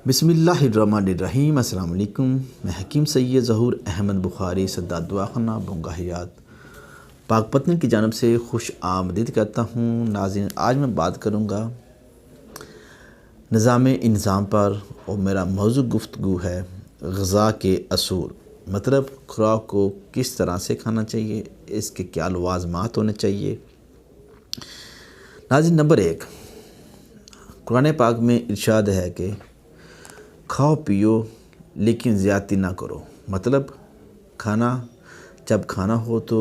बिस्मिल्लाहिर्रहमानिर्रहीम। अस्सलाम वालेकुम। मैं हकीम सैयद ज़हूर अहमद बुखारी सद्दात दुआखाना बुंगा हयात पाक पत्नी की जानब से खुश आमदीद कहता हूँ। नाज़रीन, आज मैं बात करूँगा निज़ाम इंज़ाम पर और मेरा मौज़ू गुफ्तगू है ग़िज़ा के असूल, मतलब खुराक को किस तरह से खाना चाहिए, इसके क्या लवाज़मात होने चाहिए। नाज़रीन, नंबर 1, कुरान पाक में इरशाद है कि खाओ पियो लेकिन ज़्यादती ना करो। मतलब खाना जब खाना हो तो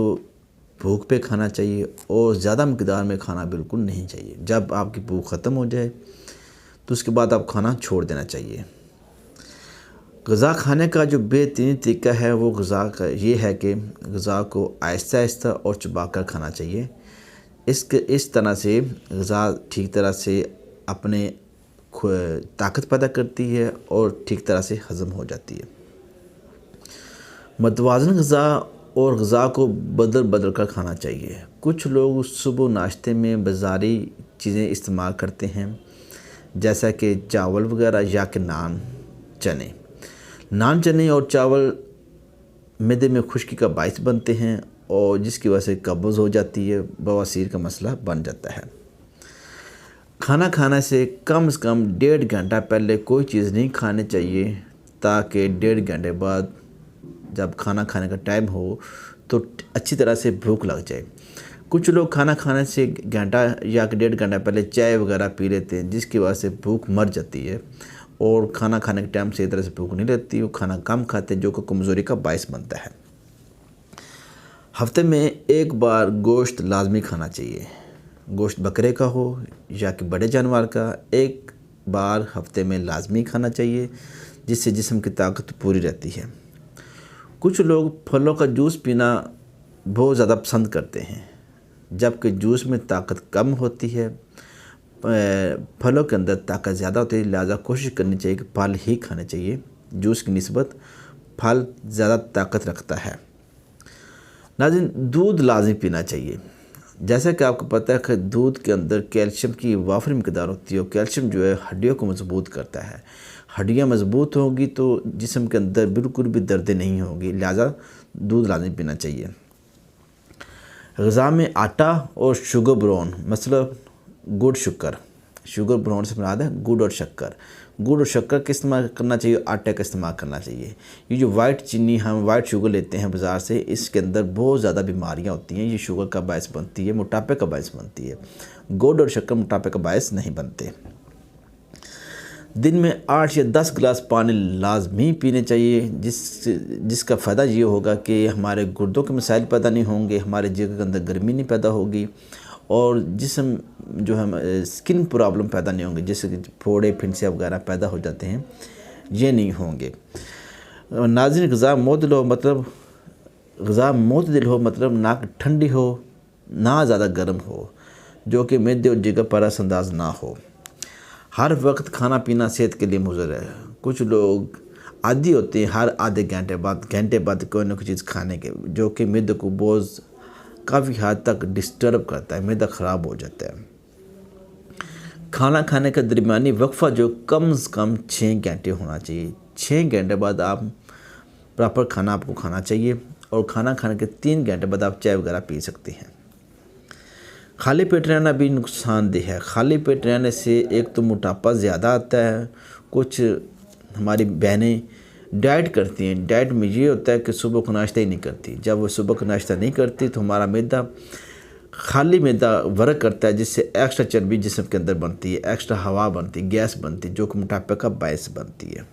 भूख पे खाना चाहिए और ज़्यादा मकदार में खाना बिल्कुल नहीं चाहिए। जब आपकी भूख ख़त्म हो जाए तो उसके बाद आप खाना छोड़ देना चाहिए। ग़िज़ा खाने का जो बेहतरीन तरीका है वो ग़िज़ा का ये है कि ग़िज़ा को आहिस्ता आहिस्ता और चबा कर खाना चाहिए। इस तरह से ग़िज़ा ठीक तरह से अपने ताकत पैदा करती है और ठीक तरह से हज़म हो जाती है। मतवाज़न ग़िज़ा और ग़िज़ा को बदल बदल कर खाना चाहिए। कुछ लोग सुबह नाश्ते में बाज़ारी चीज़ें इस्तेमाल करते हैं, जैसा कि चावल वगैरह या कि नान चने और चावल मैदे में खुश्की का बाइस बनते हैं और जिसकी वजह से कब्ज़ हो जाती है, बवासीर का मसला बन जाता है। खाना खाने से कम 1.5 घंटा पहले कोई चीज़ नहीं खानी चाहिए, ताकि 1.5 घंटे बाद जब खाना खाने का टाइम हो तो अच्छी तरह से भूख लग जाए। कुछ लोग खाना खाने से घंटा या 1.5 घंटा पहले चाय वगैरह पी लेते हैं, जिसकी वजह से भूख मर जाती है और खाना खाने के टाइम से इस तरह से भूख नहीं लगती। वो खाना कम खाते हैं, जो कि कमज़ोरी का बायस बनता है। हफ्ते में एक बार गोश्त लाजमी खाना चाहिए। गोश्त बकरे का हो या कि बड़े जानवर का, एक बार हफ्ते में लाजमी खाना चाहिए, जिससे जिस्म की ताकत पूरी रहती है। कुछ लोग फलों का जूस पीना बहुत ज़्यादा पसंद करते हैं, जबकि जूस में ताकत कम होती है। फलों के अंदर ताकत ज़्यादा होती है, लिहाजा कोशिश करनी चाहिए कि फल ही खाने चाहिए। जूस की निस्बत फल ज़्यादा ताकत रखता है। नाज़रीन, दूध लाजमी पीना चाहिए। जैसा कि आपको पता है कि दूध के अंदर कैल्शियम की वाफरी मकदार होती है और कैल्शियम जो है हड्डियों को मजबूत करता है। हड्डियाँ मजबूत होंगी तो जिस्म के अंदर बिल्कुल भी दर्द नहीं होगी, लिहाजा दूध लाजमी पीना चाहिए। ग़िज़ा में आटा और शुगर ब्राउन, मतलब गुड़ शुगर ब्राउन से मुराद है गुड़ और शक्कर का इस्तेमाल करना चाहिए, आटे का इस्तेमाल करना चाहिए। ये जो वाइट चीनी हम वाइट शुगर लेते हैं बाज़ार से, इसके अंदर बहुत ज़्यादा बीमारियां होती हैं। ये शुगर का बायस बनती है, मोटापे का बायस बनती है। गुड़ और शक्कर मोटापे का बायस नहीं बनते। दिन में 8 या 10 गिलास पानी लाजमी पीने चाहिए, जिसका फ़ायदा ये होगा कि हमारे गुर्दों के मसाइल पैदा नहीं होंगे, हमारे जिगर के अंदर गर्मी नहीं पैदा होगी और जिस्म जो है स्किन प्रॉब्लम पैदा नहीं होंगे, जैसे कि फोड़े फिनसिया वगैरह पैदा हो जाते हैं, ये नहीं होंगे। नाज़रीन, ग़िज़ा मोतदिल हो, मतलब ना ठंडी हो ना ज़्यादा गर्म हो, जो कि मैदे और जिगर पर असरअंदाज ना हो। हर वक्त खाना पीना सेहत के लिए मुज़र है। कुछ लोग आदी होते हैं हर आधे घंटे बाद कोई ना कोई चीज़ खाने के, जो कि मैदे को बहुत काफ़ी हद तक डिस्टर्ब करता है, मैदा ख़राब हो जाता है। खाना खाने का दरमियानी वक्फ़ा जो कम से कम 6 घंटे होना चाहिए। 6 घंटे बाद आप प्रॉपर खाना आपको खाना चाहिए और खाना खाने के 3 घंटे बाद आप चाय वगैरह पी सकते हैं। खाली पेट रहना भी नुकसानदेह है। खाली पेट रहने से एक तो मोटापा ज़्यादा आता है। कुछ हमारी बहनें डाइट करती हैं, डाइट में ये होता है कि सुबह को नाश्ता ही नहीं करती। जब वो सुबह को नाश्ता नहीं करती तो हमारा मैदा खाली मैदा वर्क करता है, जिससे एक्स्ट्रा चर्बी जिस्म के अंदर बनती है, एक्स्ट्रा हवा बनती है, गैस बनती है, जो कि मोटापे का बायस बनती है।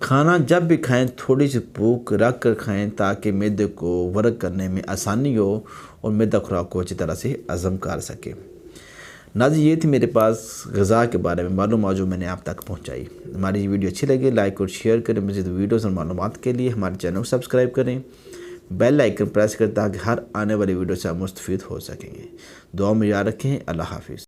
खाना जब भी खाएं थोड़ी सी भूख रख कर खाएं, ताकि मैदे को वर्क करने में आसानी हो और मैदा खुराक को अच्छी तरह से हज़म कर सके। नाज़रीन, ये थी मेरे पास ग़िज़ा के बारे में मालूमात जो मैंने आप तक पहुंचाई। हमारी ये वीडियो अच्छी लगे लाइक और शेयर करें। मज़ीद वीडियोज़ और मालूमात के लिए हमारे चैनल को सब्सक्राइब करें, बेल आइकन प्रेस करें, ताकि हर आने वाली वीडियो से आप मुस्तफ़ीद हो सकेंगे। दुआ में याद रखें। अल्लाह हाफ़िज़।